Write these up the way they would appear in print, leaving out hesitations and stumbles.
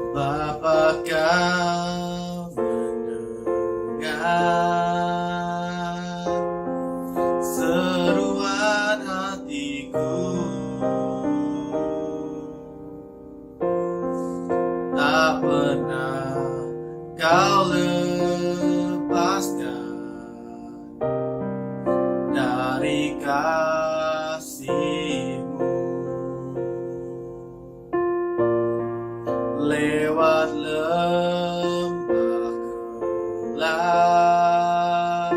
Bapa, kau mendengar seruan hatiku, tak pernah kau lepaskan dari kasih-Mu. Lewat lembah kelam,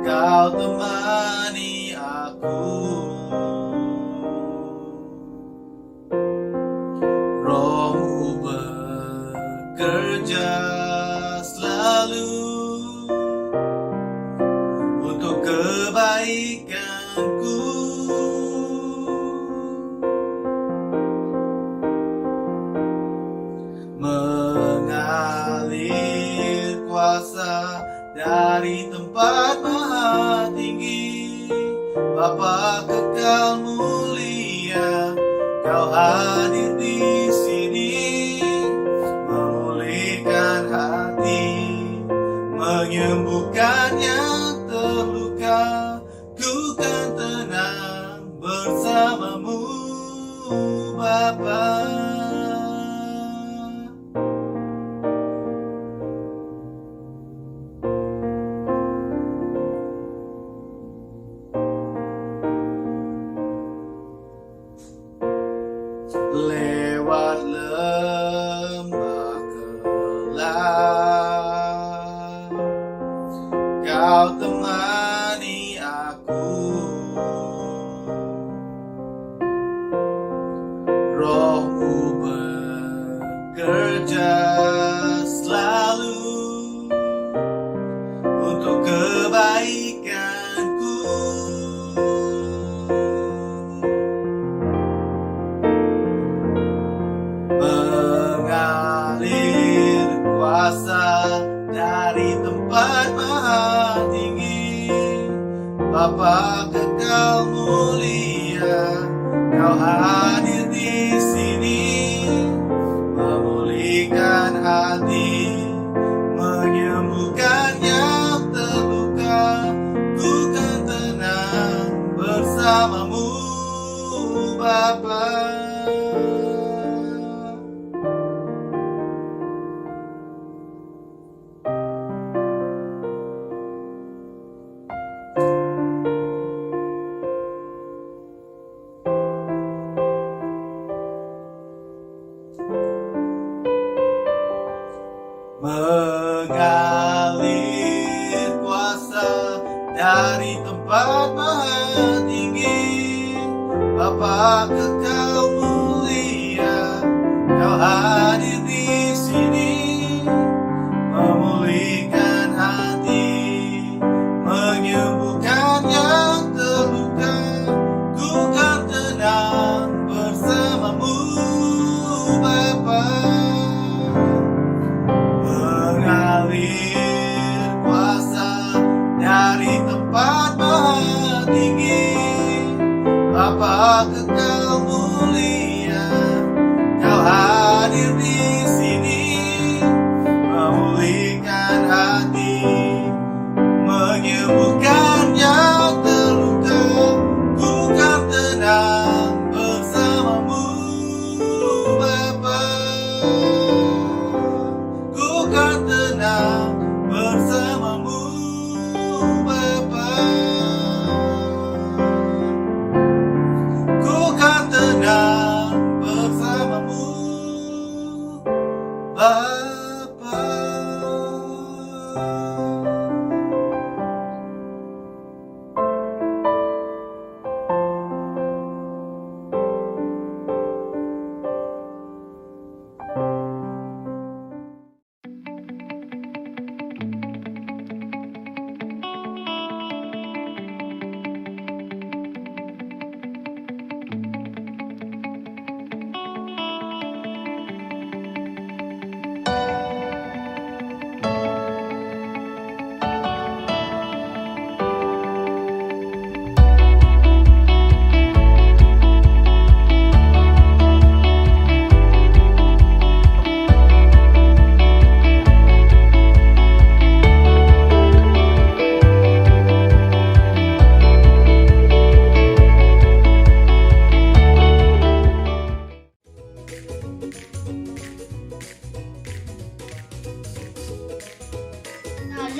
kau temani aku. Roh-Mu bekerja selalu untuk kebaikanku. Mengalir kuasa dari tempat maha tinggi, Bapa kekal mulia, kau hadir di sini, memulihkan hati, menyembuhkan yang terluka. Ku kan tenang bersama-Mu, Bapa. Lewat lembah kelam, kau temani aku. Roh-Mu bekerja selalu untuk kebaikanku. Mengalir kuasa dari tempat maha tinggi, Bapa kekal mulia, kau hadir di sini, memulihkan hati, menyembuhkan yang terluka. Ku kan tenang bersama-Mu, Bapa. Mengalir kuasa dari tempat maha tinggi, Bapa kekal mulia, kau hadir di sini, memulihkan hati, menyembuhkan yang terluka. Ku kan tenang bersama-Mu, Bapa. Mengalir kuasa dari tempat maha tinggi, Bapa kekal mulia,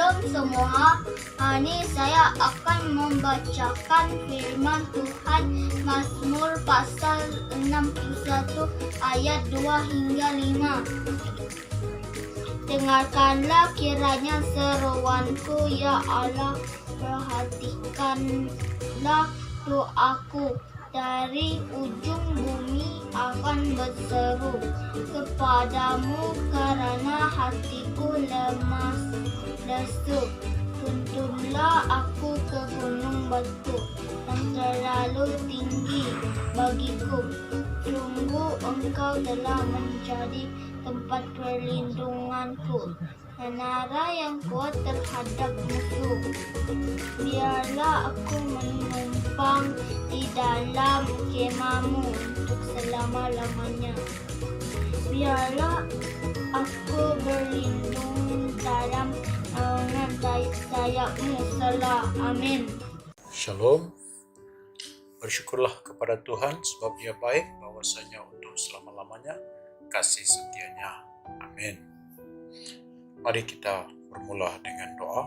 Shalom semua. Hari ini saya akan membacakan firman Tuhan Mazmur pasal 61 ayat 2 hingga 5. Dengarkanlah kiranya seruanku, ya Allah, perhatikanlah doaku. Dari ujung bumi akan berseru kepadamu karena hatiku lemas lesu. Tuntunlah aku ke gunung batu yang terlalu tinggi bagiku. Sungguh engkau telah menjadi tempat perlindunganku, menara yang kuat terhadap musuh. Biarlah aku menumpang di dalam kemahmu untuk selama-lamanya. Biarlah aku berlindung dalam naungan sayapmu. Selah. Amin. Shalom. Bersyukurlah kepada Tuhan sebab Dia baik, bahwasanya untuk selama-lamanya kasih setianya. Amin. Mari kita bermula dengan doa.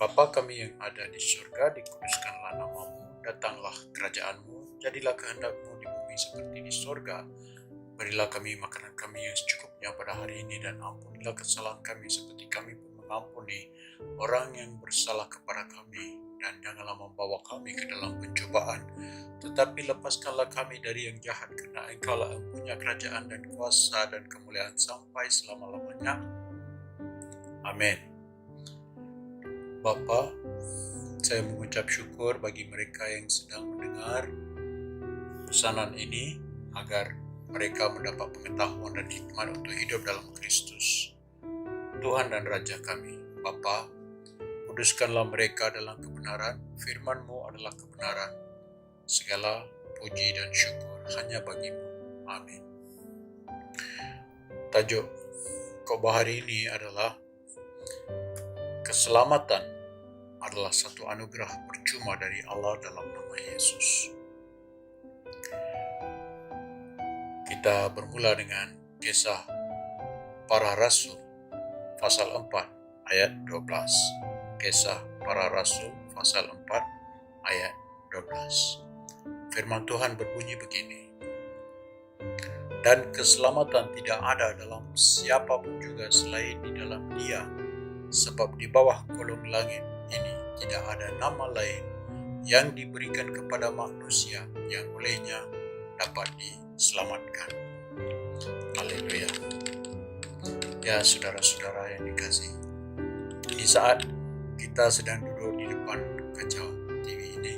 Bapa kami yang ada di surga, dikuduskanlah namamu, datanglah kerajaanmu, jadilah kehendakmu di bumi seperti di surga. Berilah kami makanan kami yang secukupnya pada hari ini, dan ampunilah kesalahan kami seperti kami pun mengampuni orang yang bersalah kepada kami. Dan janganlah membawa kami ke dalam pencobaan, tetapi lepaskanlah kami dari yang jahat, karena Engkau-lah yang punya kerajaan dan kuasa dan kemuliaan sampai selama-lamanya. Amin. Bapa, saya mengucap syukur bagi mereka yang sedang mendengar pesanan ini, agar mereka mendapat pengetahuan dan hikmat untuk hidup dalam Kristus, Tuhan dan Raja kami. Bapa, kuduskanlah mereka dalam kebenaran, firman-Mu adalah kebenaran. Segala puji dan syukur hanya bagi-Mu. Amin. Tajuk khotbah hari ini adalah keselamatan adalah satu anugerah percuma dari Allah dalam nama Yesus. Kita bermula dengan Kisah Para Rasul pasal 4 ayat 12. Kisah Para Rasul pasal 4 ayat 12. Firman Tuhan berbunyi begini. Dan keselamatan tidak ada dalam siapapun juga selain di dalam Dia, sebab di bawah kolong langit ini tidak ada nama lain yang diberikan kepada manusia yang olehnya dapat diselamatkan. Haleluya. Ya saudara-saudara yang dikasihi, di saat kita sedang duduk di depan kaca TV ini,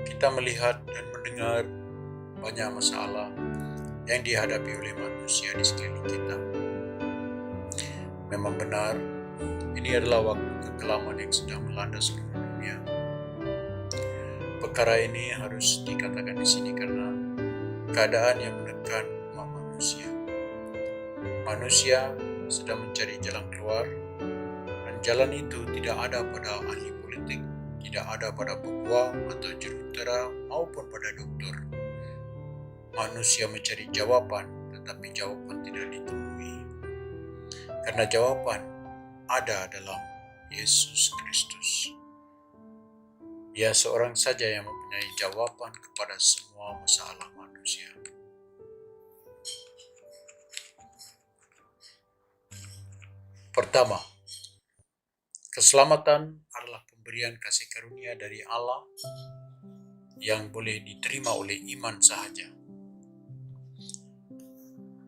kita melihat dan mendengar banyak masalah yang dihadapi oleh manusia di sekeliling kita. Memang benar, ini adalah waktu kekelaman yang sedang melanda seluruh dunia. Perkara ini harus dikatakan di sini karena keadaan yang menekan umat manusia. Manusia sedang mencari jalan keluar, dan jalan itu tidak ada pada ahli politik, tidak ada pada peguam atau jurutera maupun pada dokter. Manusia mencari jawaban, tetapi jawaban tidak ditemui. Karena jawaban ada dalam Yesus Kristus. Dia seorang saja yang mempunyai jawaban kepada semua masalah manusia. Pertama, keselamatan adalah pemberian kasih karunia dari Allah yang boleh diterima oleh iman sahaja.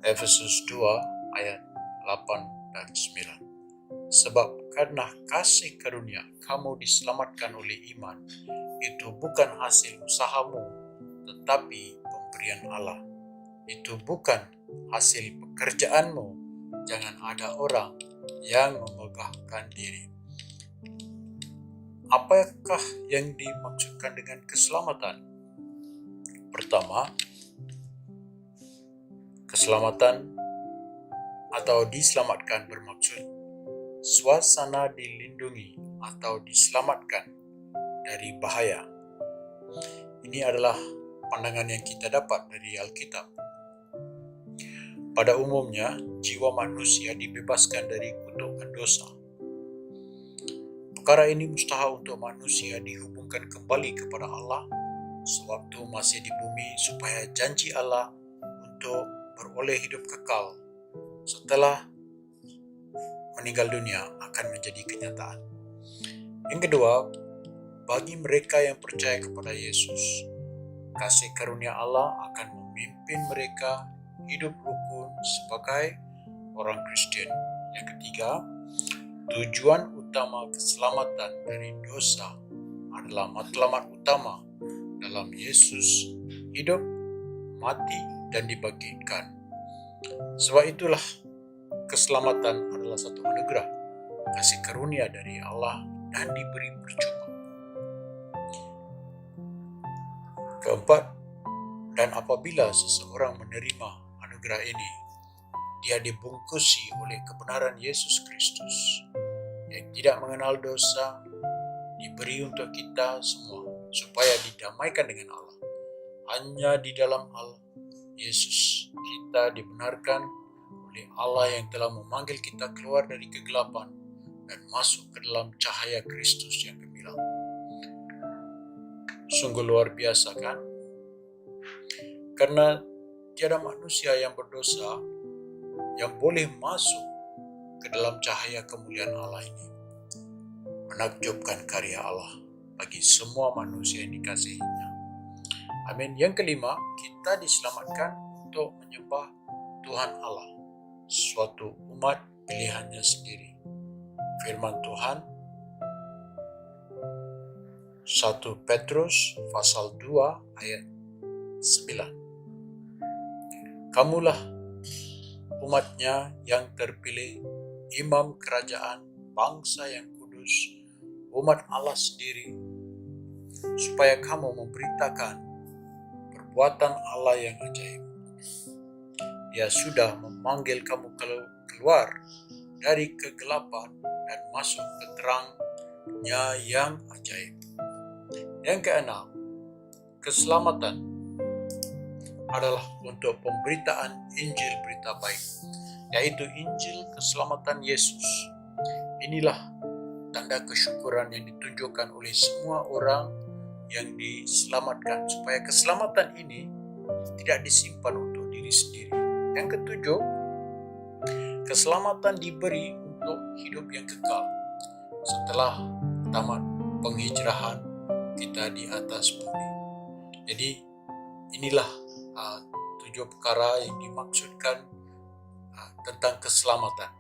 Efesus 2 ayat 8 dan 9. Sebab karena kasih karunia kamu diselamatkan oleh iman, itu bukan hasil usahamu, tetapi pemberian Allah. Itu bukan hasil pekerjaanmu. Jangan ada orang yang memegahkan diri. Apakah yang dimaksudkan dengan keselamatan? Pertama, keselamatan atau diselamatkan bermaksud suasana dilindungi atau diselamatkan dari bahaya. Ini adalah pandangan yang kita dapat dari Alkitab. Pada umumnya, jiwa manusia dibebaskan dari kutukan dosa. Perkara ini mustahil untuk manusia dihubungkan kembali kepada Allah sewaktu masih di bumi, supaya janji Allah untuk beroleh hidup kekal setelah meninggal dunia akan menjadi kenyataan. Yang kedua, bagi mereka yang percaya kepada Yesus, kasih karunia Allah akan memimpin mereka hidup rukun sebagai orang Kristen. Yang ketiga, tujuan utama keselamatan dari dosa adalah matlamat utama dalam Yesus hidup, mati, dan dibangkitkan. Sebab itulah keselamatan adalah satu anugerah, kasih karunia dari Allah dan diberi percuma. Keempat, dan apabila seseorang menerima anugerah ini, dia dibungkusi oleh kebenaran Yesus Kristus yang tidak mengenal dosa, diberi untuk kita semua supaya didamaikan dengan Allah. Hanya di dalam Allah Yesus kita dibenarkan oleh Allah yang telah memanggil kita keluar dari kegelapan dan masuk ke dalam cahaya Kristus yang gemilang. Sungguh luar biasa, kan? Karena tiada manusia yang berdosa yang boleh masuk ke dalam cahaya kemuliaan Allah ini. Menakjubkan karya Allah bagi semua manusia yang dikasihinya. Amin. Yang kelima, kita diselamatkan untuk menyembah Tuhan Allah, suatu umat pilihannya sendiri. Firman Tuhan 1 Petrus pasal 2 ayat 9. Kamulah umatnya yang terpilih, imam kerajaan, bangsa yang kudus, umat Allah sendiri, supaya kamu memberitakan perbuatan Allah yang ajaib. Dia sudah memanggil kamu keluar dari kegelapan dan masuk ke terang-Nya yang ajaib. Yang keenam, keselamatan adalah untuk pemberitaan Injil berita baik, yaitu Injil keselamatan Yesus. Inilah tanda kesyukuran yang ditunjukkan oleh semua orang yang diselamatkan, supaya keselamatan ini tidak disimpan untuk diri sendiri. Yang ketujuh, keselamatan diberi untuk hidup yang kekal setelah tamat penghijrahan kita di atas bumi. Jadi inilah 7 perkara yang dimaksudkan tentang keselamatan.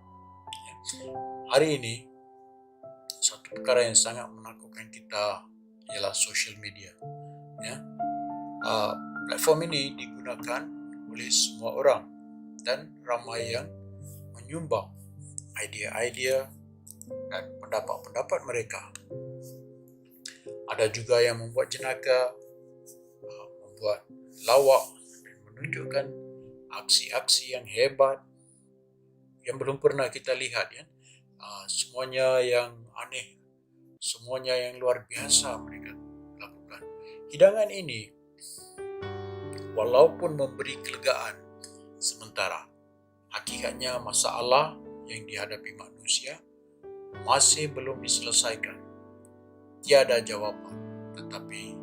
Hari ini satu perkara yang sangat menakutkan kita ialah social media. Platform ini digunakan oleh semua orang dan ramai yang menyumbang idea-idea dan pendapat-pendapat mereka. Ada juga yang membuat jenaka, membuat lawak dan menunjukkan aksi-aksi yang hebat yang belum pernah kita lihat, ya. Semuanya yang aneh, semuanya yang luar biasa mereka lakukan. Hidangan ini walaupun memberi kelegaan sementara, hakikatnya masalah yang dihadapi manusia masih belum diselesaikan. Tiada jawaban, tetapi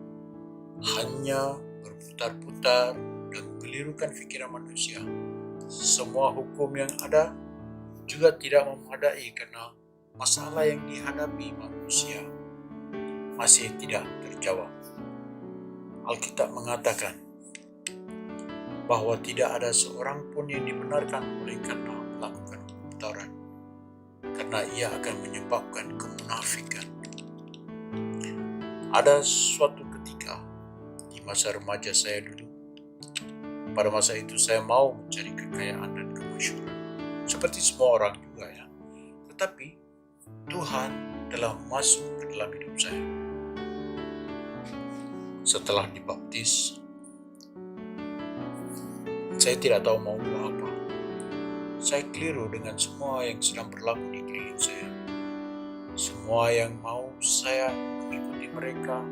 hanya berputar-putar dan mengelirukan fikiran manusia. Semua hukum yang ada juga tidak memadai karena masalah yang dihadapi manusia masih tidak terjawab. Alkitab mengatakan bahwa tidak ada seorang pun yang dibenarkan oleh karena melakukan kemutaran, karena ia akan menyebabkan kemunafikan. Ada suatu ketika di masa remaja saya dulu, pada masa itu saya mau mencari kekayaan dan kemasyhuran seperti semua orang juga, ya. Tetapi Tuhan telah masuk ke dalam hidup saya. Setelah dibaptis, saya tidak tahu mau buat apa. Saya keliru dengan semua yang sedang berlaku di keliling saya. Semua yang mau saya mengikuti mereka,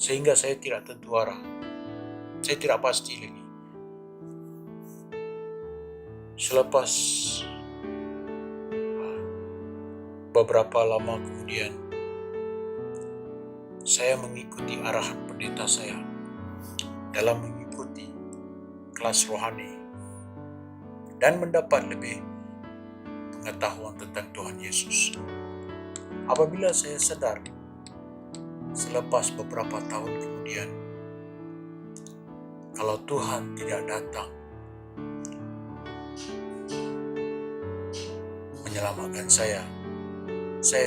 sehingga saya tidak tentu arah. Saya tidak pasti lagi. Selepas beberapa lama kemudian, saya mengikuti arahan pendeta saya dalam mengikuti kelas rohani dan mendapat lebih pengetahuan tentang Tuhan Yesus. Apabila saya sadar, selepas beberapa tahun kemudian, kalau Tuhan tidak datang menyelamatkan saya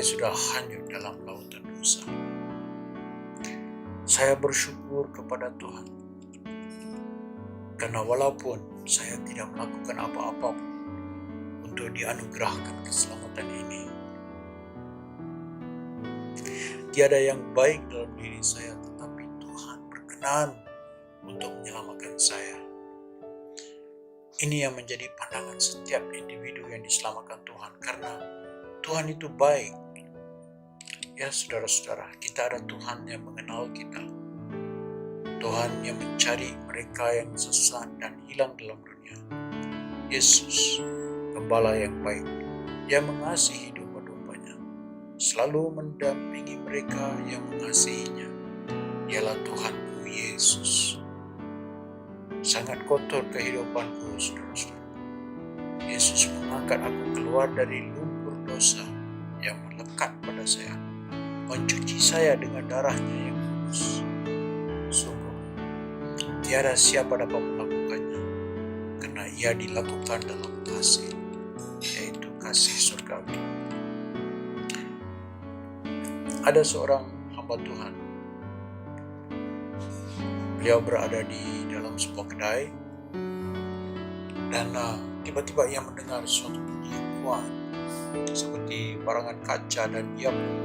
sudah hanyut dalam lautan dosa. Saya bersyukur kepada Tuhan, karena walaupun saya tidak melakukan apa-apa untuk dianugerahkan keselamatan ini, tiada yang baik dalam diri saya, tetapi Tuhan berkenan untuk menyelamatkan saya. Ini yang menjadi pandangan setiap individu yang diselamatkan Tuhan, karena Tuhan itu baik. Ya saudara-saudara, kita ada Tuhan yang mengenal kita. Tuhan yang mencari mereka yang sesat dan hilang dalam dunia. Yesus, Gembala yang baik, yang mengasihi domba-dombanya, selalu mendampingi mereka yang mengasihinya. Ialah Tuhanku Yesus. Sangat kotor kehidupanku, saudara-saudara. Yesus mengangkat aku keluar dari lumpur dosa yang melekat pada saya, mencuci saya dengan darahnya yang kudus. Sungguh, tiada siapa dapat melakukannya, karena ia dilakukan dalam kasih, yaitu kasih surgawi. Ada seorang hamba Tuhan. Beliau berada di dalam sebuah kedai, dan tiba-tiba ia mendengar suatu bunyi yang kuat seperti barangan kaca, dan ia pun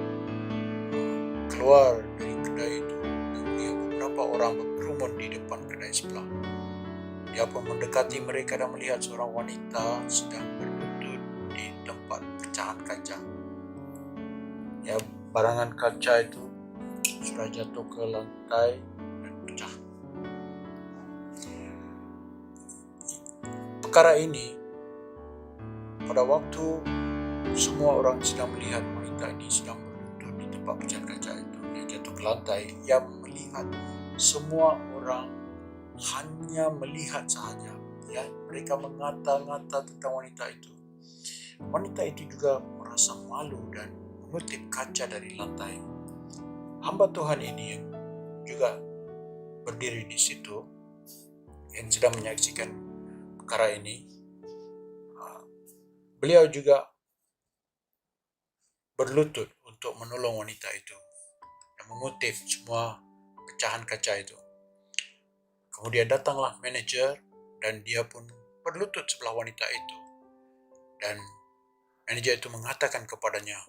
keluar dari kedai itu dan melihat beberapa orang berkerumun di depan kedai sebelah. Dia pun mendekati mereka dan melihat seorang wanita sedang berlutut di tempat pecahan kaca. Ya, barangan kaca itu sudah jatuh ke lantai dan pecah. Perkara ini, pada waktu semua orang sedang melihat wanita ini sedang berlutut di tempat pecahan kaca itu yang jatuh ke lantai, ia melihat semua orang hanya melihat sahaja. Ya, mereka mengata-ngata tentang wanita itu. Wanita itu juga merasa malu dan mengutip kaca dari lantai. Hamba Tuhan ini yang juga berdiri di situ, yang sedang menyaksikan perkara ini, beliau juga berlutut untuk menolong wanita itu dan mengutip semua pecahan kaca itu. Kemudian datanglah manajer dan dia pun berlutut sebelah wanita itu. Dan manajer itu mengatakan kepadanya,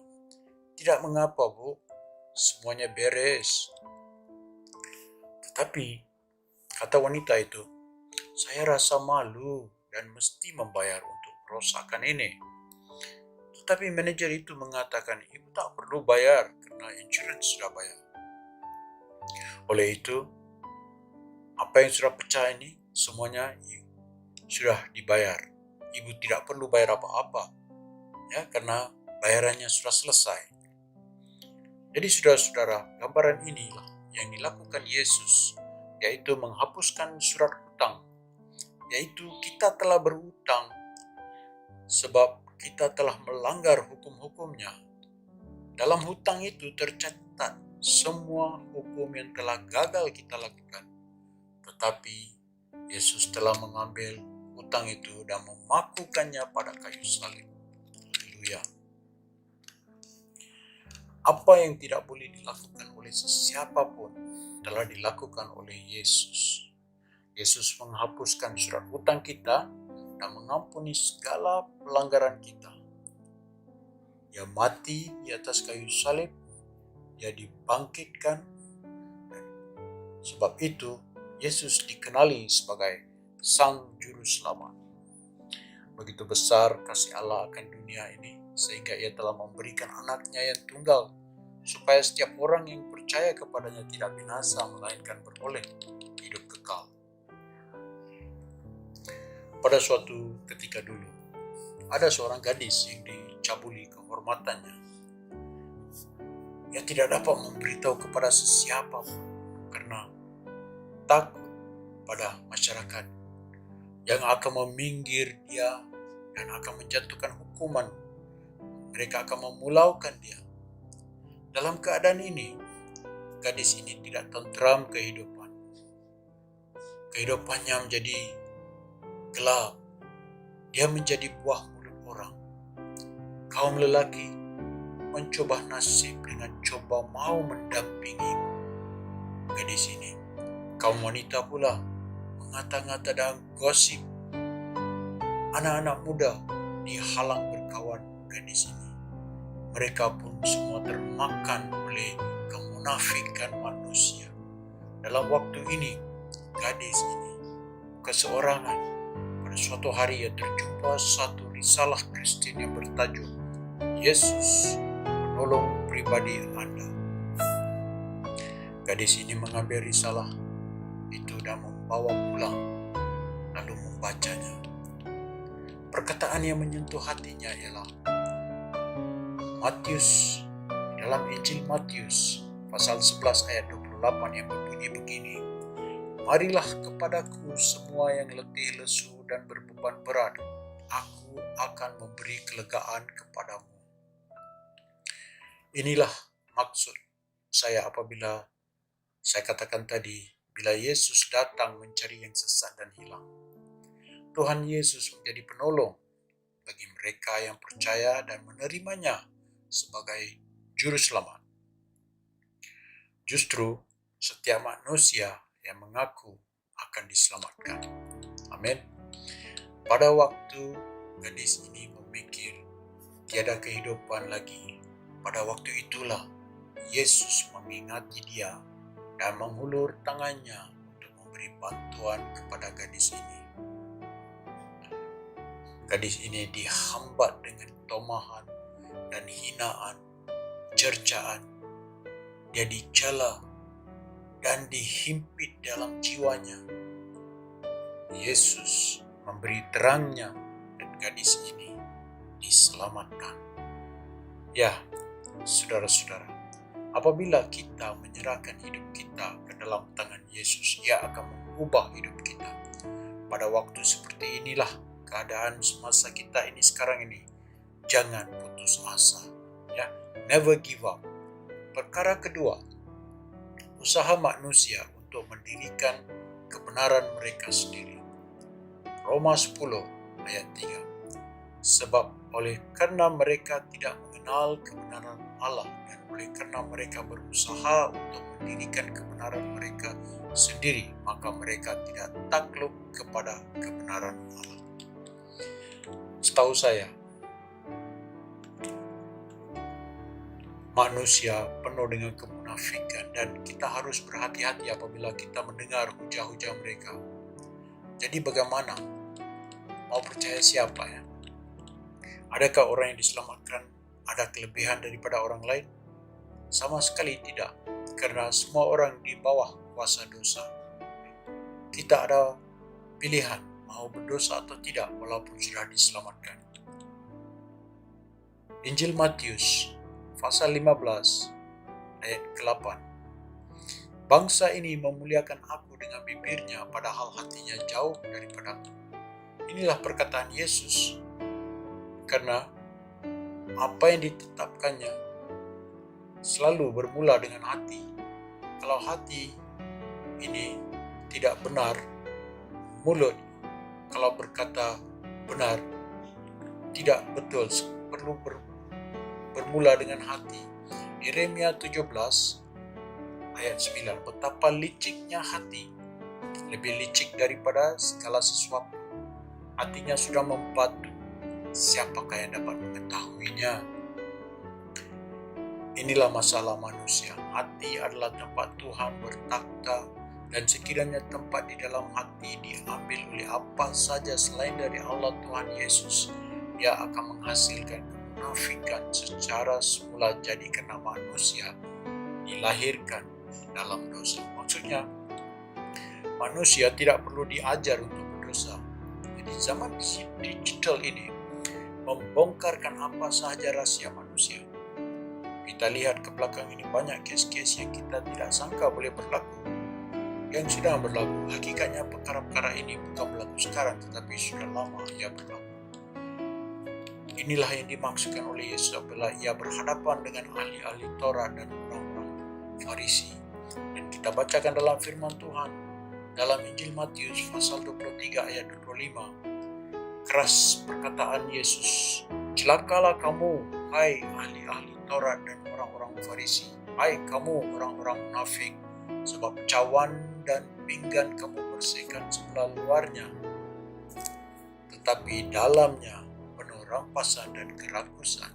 "Tidak mengapa, Bu, semuanya beres." Tetapi kata wanita itu, "Saya rasa malu dan mesti membayar untuk kerosakan ini." Tetapi manajer itu mengatakan, "Ibu tak perlu bayar karena insurance sudah bayar." Oleh itu, apa yang sudah pecah ini semuanya sudah dibayar. Ibu tidak perlu bayar apa-apa, ya, karena bayarannya sudah selesai. Jadi saudara-saudara, gambaran inilah yang dilakukan Yesus, yaitu menghapuskan surat hutang, yaitu kita telah berhutang sebab kita telah melanggar hukum-hukumnya. Dalam hutang itu tercatat semua hukum yang telah gagal kita lakukan. Tetapi Yesus telah mengambil hutang itu dan memakukannya pada kayu salib. Haleluya. Apa yang tidak boleh dilakukan oleh sesiapa pun telah dilakukan oleh Yesus. Yesus menghapuskan surat hutang kita dan mengampuni segala pelanggaran kita. Dia mati di atas kayu salib, dia dibangkitkan. Sebab itu Yesus dikenali sebagai Sang Juru Selamat. Begitu besar kasih Allah akan dunia ini, sehingga ia telah memberikan anaknya yang tunggal, supaya setiap orang yang percaya kepadanya tidak binasa, melainkan beroleh hidup kekal. Pada suatu ketika dulu, ada seorang gadis yang dicabuli kehormatannya. Ia tidak dapat memberitahu kepada sesiapa pun karena takut pada masyarakat yang akan meminggir dia dan akan menjatuhkan hukuman. Mereka akan memulaukan dia. Dalam keadaan ini, gadis ini tidak tentram kehidupan. Kehidupannya menjadi gelap. Dia menjadi buah mulut orang. Kaum lelaki mencoba nasib dengan coba mau mendampingi gadis ini. Kaum wanita pula mengata-ngata dan gosip. Anak-anak muda dihalang berkawan gadis ini. Mereka pun semua termakan oleh kemunafikan manusia. Dalam waktu ini, gadis ini keseorangan. Pada suatu hari ia terjumpa satu risalah Kristen yang bertajuk Yesus Penolong Pribadi Anda. Gadis ini mengambil risalah itu dan membawa pulang, lalu membacanya. Perkataan yang menyentuh hatinya ialah dalam Injil Matius pasal 11 ayat 28 yang berbunyi begini, "Marilah kepadaku semua yang letih lesu dan berbeban berat, aku akan memberi kelegaan kepadamu." Inilah maksud saya apabila saya katakan tadi, bila Yesus datang mencari yang sesat dan hilang. Tuhan Yesus menjadi penolong bagi mereka yang percaya dan menerimanya sebagai juru selamat. Justru setiap manusia yang mengaku akan diselamatkan. Amin. Pada waktu gadis ini memikir tiada kehidupan lagi, pada waktu itulah Yesus mengingati dia dan menghulur tangannya untuk memberi bantuan kepada gadis ini. Gadis ini dihambat dengan tomahan dan hinaan, cercaan. Dia dicela dan dihimpit dalam jiwanya. Yesus memberi terangnya dan gadis ini diselamatkan. Ya, saudara-saudara, apabila kita menyerahkan hidup kita ke dalam tangan Yesus, Ia akan mengubah hidup kita. Pada waktu seperti inilah keadaan semasa kita ini sekarang ini. Jangan putus asa, ya, never give up. Perkara kedua, usaha manusia untuk mendirikan kebenaran mereka sendiri. Roma 10 ayat 3. Sebab oleh karena mereka tidak mengenal kebenaran Allah dan oleh karena mereka berusaha untuk mendirikan kebenaran mereka sendiri, maka mereka tidak takluk kepada kebenaran Allah. Setahu saya, manusia penuh dengan kemunafikan dan kita harus berhati-hati apabila kita mendengar hujah-hujah mereka. Jadi bagaimana? Mau percaya siapa ya? Adakah orang yang diselamatkan ada kelebihan daripada orang lain? Sama sekali tidak, karena semua orang di bawah kuasa dosa. Kita ada pilihan mau berdosa atau tidak walaupun sudah diselamatkan. Injil Matius pasal 15 ayat ke-8. Bangsa ini memuliakan aku dengan bibirnya, padahal hatinya jauh daripadaku. Inilah perkataan Yesus. Karena apa yang ditetapkannya selalu bermula dengan hati. Kalau hati ini tidak benar, mulut kalau berkata benar tidak betul, perlu bermula dengan hati. Yeremia 17 ayat 9. Betapa liciknya hati, lebih licik daripada segala sesuatu. Hatinya sudah membatu, siapakah yang dapat mengetahuinya? Inilah masalah manusia. Hati adalah tempat Tuhan bertakhta, dan sekiranya tempat di dalam hati diambil oleh apa saja selain dari Allah Tuhan Yesus, ia akan menghasilkan kemunafikan secara semula. Jadi karena manusia dilahirkan dalam dosa. Maksudnya manusia tidak perlu diajar untuk berdosa. Jadi zaman digital ini membongkarkan apa sahaja rahasia manusia. Kita lihat ke belakang ini banyak kes-kes yang kita tidak sangka boleh berlaku, yang sedang berlaku. Hakikatnya perkara-perkara ini bukan berlaku sekarang, tetapi sudah lama ia berlaku. Inilah yang dimaksudkan oleh Yesus apabila ia berhadapan dengan ahli-ahli Taurat dan orang-orang Farisi. Dan kita bacakan dalam firman Tuhan dalam Injil Matius pasal 23 ayat 25. Keras perkataan Yesus, "Celakalah kamu, hai ahli-ahli Taurat dan orang-orang Farisi, hai kamu orang-orang munafik, sebab cawan dan pinggan kamu bersihkan sebelah luarnya, tetapi dalamnya penuh rampasan dan kerakusan."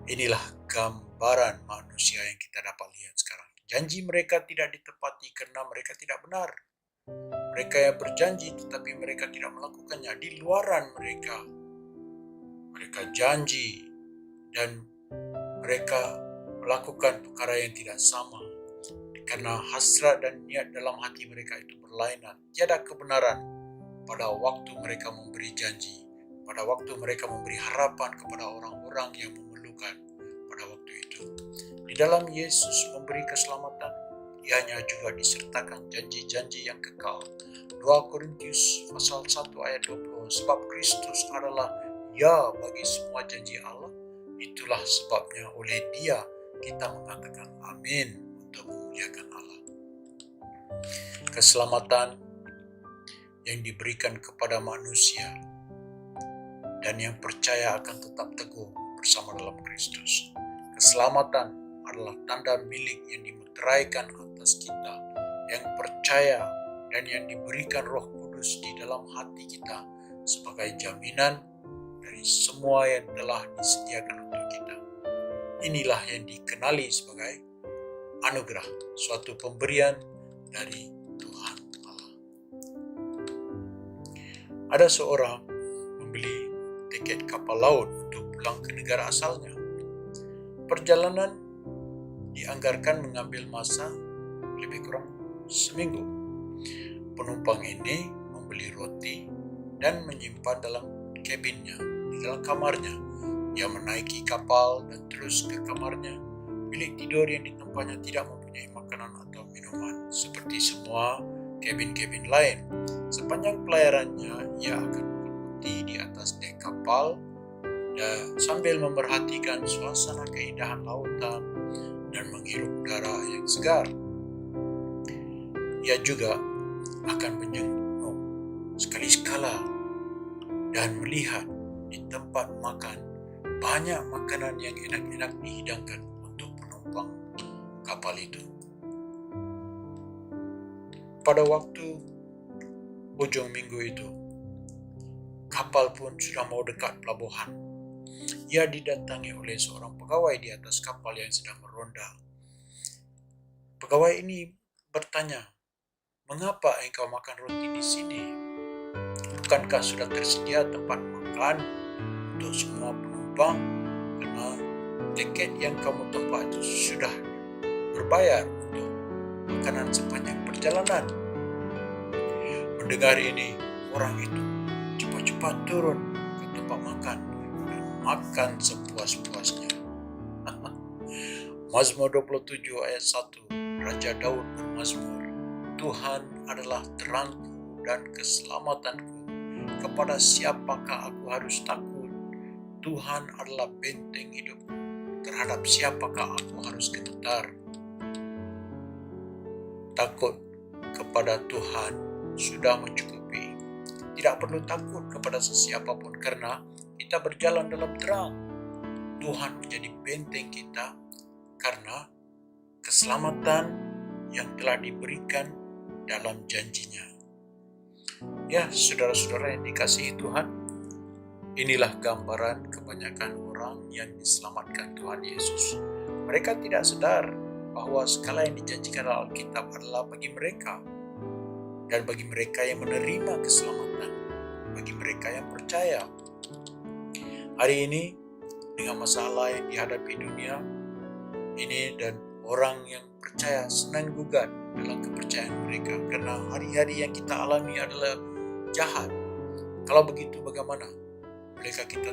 Inilah gambaran manusia yang kita dapat lihat sekarang. Janji mereka tidak ditepati karena mereka tidak benar. Mereka yang berjanji tetapi mereka tidak melakukannya. Di luaran mereka janji dan mereka melakukan perkara yang tidak sama. Karena hasrat dan niat dalam hati mereka itu berlainan. Tiada kebenaran pada waktu mereka memberi janji, pada waktu mereka memberi harapan kepada orang-orang yang memerlukan pada waktu itu. Di dalam Yesus memberi keselamatan, ianya juga disertakan janji-janji yang kekal. 2 Korintus pasal 1 ayat 20, sebab Kristus adalah ya bagi semua janji Allah, itulah sebabnya oleh Dia kita mengatakan amin untuk memuliakan Allah. Keselamatan yang diberikan kepada manusia dan yang percaya akan tetap teguh bersama dalam Kristus. Keselamatan adalah tanda milik yang dimeteraikan atas kita, yang percaya dan yang diberikan Roh Kudus di dalam hati kita sebagai jaminan dari semua yang telah disediakan untuk kita. Inilah yang dikenali sebagai anugerah, suatu pemberian dari Tuhan Allah. Ada seorang membeli tiket kapal laut untuk pulang ke negara asalnya. Perjalanan dianggarkan mengambil masa lebih kurang seminggu. Penumpang ini membeli roti dan menyimpan dalam kabinnya, di dalam kamarnya. Ia menaiki kapal dan terus ke kamarnya. Bilik tidur yang ditempatnya tidak mempunyai makanan atau minuman seperti semua kabin-kabin lain. Sepanjang pelayarannya, ia akan berhenti di atas dek kapal dan sambil memerhatikan suasana keindahan lautan dan menghirup udara yang segar. Ia juga akan menjenguk sekali-sekala dan melihat di tempat makan banyak makanan yang enak-enak dihidangkan untuk penumpang kapal itu. Pada waktu ujung minggu itu, kapal pun sudah mau dekat pelabuhan. Ia didatangi oleh seorang pegawai di atas kapal yang sedang meronda. Pegawai ini bertanya, "Mengapa engkau makan roti di sini? Bukankah sudah tersedia tempat makan untuk semua penumpang? Karena tiket yang kamu tempat itu sudah berbayar untuk makanan sepanjang perjalanan." Mendengar ini, orang itu cepat-cepat turun ke tempat makan dan makan sepuas-puasnya. Mazmur 27 ayat 1, Raja Daud bermazmur, "Tuhan adalah terangku dan keselamatanku. Kepada siapakah aku harus takut? Tuhan adalah benteng hidupku. Terhadap siapakah aku harus gemetar?" Takut kepada Tuhan sudah mencukupi. Tidak perlu takut kepada sesiapapun karena kita berjalan dalam terang. Tuhan menjadi benteng kita karena keselamatan yang telah diberikan dalam janjinya. Ya, saudara-saudara yang dikasihi Tuhan, inilah gambaran kebanyakan orang yang diselamatkan Tuhan Yesus. Mereka tidak sadar bahwa segala yang dijanjikan dalam Alkitab adalah bagi mereka dan bagi mereka yang menerima keselamatan, bagi mereka yang percaya. Hari ini dengan masalah yang dihadapi dunia ini dan orang yang percaya senang gugat dalam kepercayaan mereka karena hari-hari yang kita alami adalah jahat. Kalau begitu bagaimana? Bolehkah kita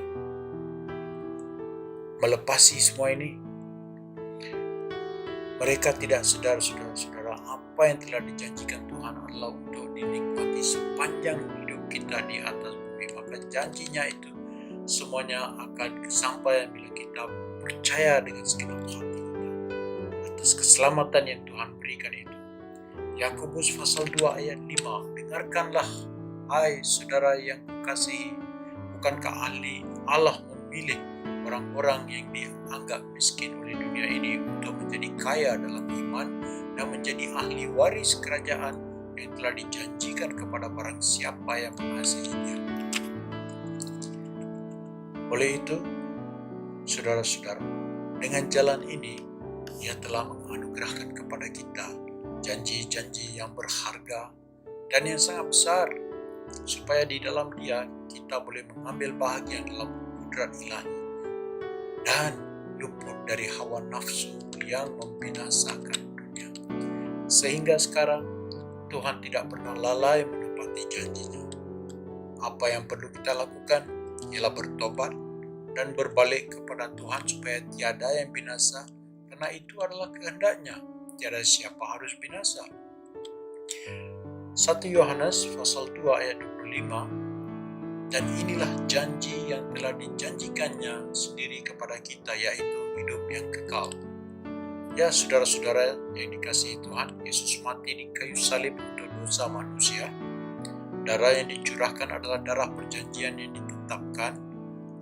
melepasi semua ini. Mereka tidak sadar, saudara-saudara, apa yang telah dijanjikan Tuhan adalah untuk dinikmati sepanjang hidup kita di atas bumi. Maka janjinya itu semuanya akan kesampaian bila kita percaya dengan segenap hati kita atas keselamatan yang Tuhan berikan itu. Yakobus pasal 2 ayat 5, dengarkanlah hai saudara yang kukasihi, bukankah Allah memilih orang-orang yang dianggap miskin oleh dunia ini untuk menjadi kaya dalam iman dan menjadi ahli waris kerajaan yang telah dijanjikan kepada barang siapa yang mengasihinya. Oleh itu, saudara-saudara, dengan jalan ini Dia telah menganugerahkan kepada kita janji-janji yang berharga dan yang sangat besar, supaya di dalam Dia kita boleh mengambil bahagian dalam kudrat ilahi dan luput dari hawa nafsu yang membinasakan dunia. Sehingga sekarang Tuhan tidak pernah lalai menepati janjinya. Apa yang perlu kita lakukan ialah bertobat dan berbalik kepada Tuhan supaya tiada yang binasa, karena itu adalah kehendaknya. Tiada siapa harus binasa. 1 Yohanes pasal 2 ayat 25, dan inilah janji yang telah dijanjikannya sendiri kepada kita, yaitu hidup yang kekal. Ya, saudara-saudara yang dikasihi Tuhan, Yesus mati di kayu salib untuk dosa manusia. Darah yang dicurahkan adalah darah perjanjian yang ditetapkan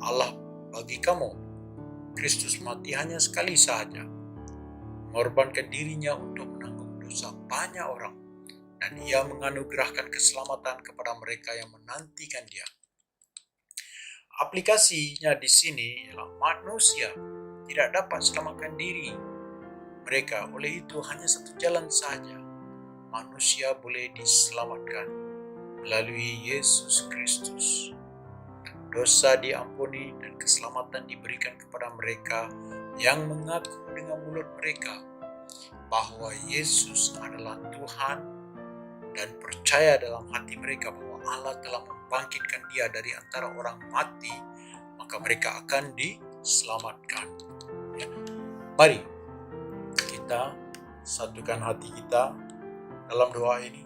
Allah bagi kamu. Kristus mati hanya sekali saja, mengorbankan dirinya untuk menanggung dosa banyak orang, dan Ia menganugerahkan keselamatan kepada mereka yang menantikan Dia. Aplikasinya di sini ialah manusia tidak dapat selamatkan diri mereka, oleh itu hanya satu jalan saja manusia boleh diselamatkan, melalui Yesus Kristus. Dosa diampuni dan keselamatan diberikan kepada mereka yang mengaku dengan mulut mereka bahwa Yesus adalah Tuhan dan percaya dalam hati mereka bahwa Allah telah membangkitkan Dia dari antara orang mati, maka mereka akan diselamatkan. Ya. Mari kita satukan hati kita dalam doa ini.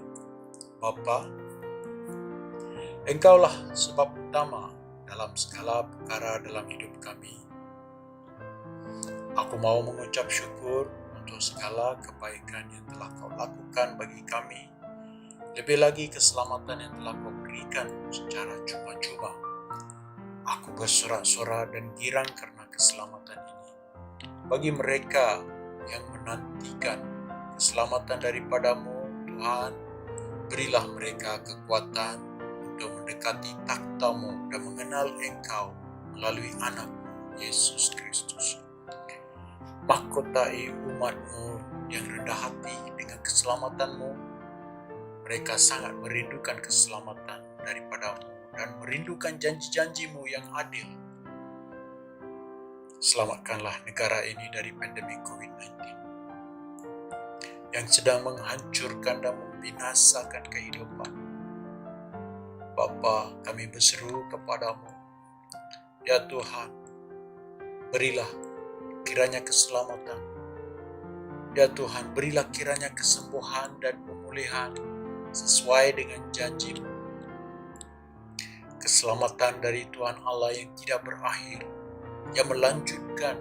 Bapa, Engkaulah sebab utama dalam segala perkara dalam hidup kami. Aku mau mengucap syukur untuk segala kebaikan yang telah Kau lakukan bagi kami, lebih lagi keselamatan yang telah Kau berikan secara cuma-cuma. Aku bersorak-sorak dan girang karena keselamatan ini. Bagi mereka yang menantikan keselamatan daripada-Mu, Tuhan, berilah mereka kekuatan untuk mendekati takhta-Mu dan mengenal Engkau melalui anak-Mu, Yesus Kristus. Mahkotai umat-Mu yang rendah hati dengan keselamatan-Mu. Mereka sangat merindukan keselamatan daripada-Mu dan merindukan janji-janji-Mu yang adil. Selamatkanlah negara ini dari pandemi COVID-19 yang sedang menghancurkan dan membinasakan kehidupan. Bapa, kami berseru kepada-Mu, ya Tuhan, berilah kiranya keselamatan. Ya Tuhan, berilah kiranya kesembuhan dan pemulihan sesuai dengan janji-Mu. Keselamatan dari Tuhan Allah yang tidak berakhir, yang melanjutkan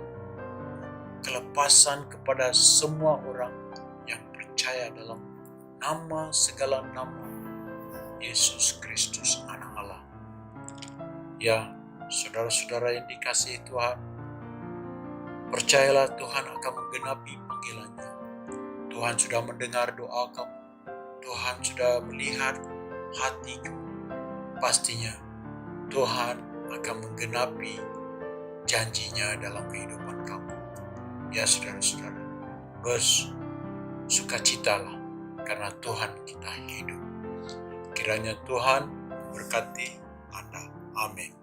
kelepasan kepada semua orang yang percaya dalam nama segala nama, Yesus Kristus Anak Allah. Ya, saudara-saudara yang dikasihi Tuhan, percayalah Tuhan akan menggenapi panggilannya. Tuhan sudah mendengar doa kamu. Tuhan sudah melihat hatiku. Pastinya Tuhan akan menggenapi janjinya dalam kehidupan kamu. Ya saudara-saudara, bersukacitalah karena Tuhan kita hidup. Kiranya Tuhan memberkati Anda. Amin.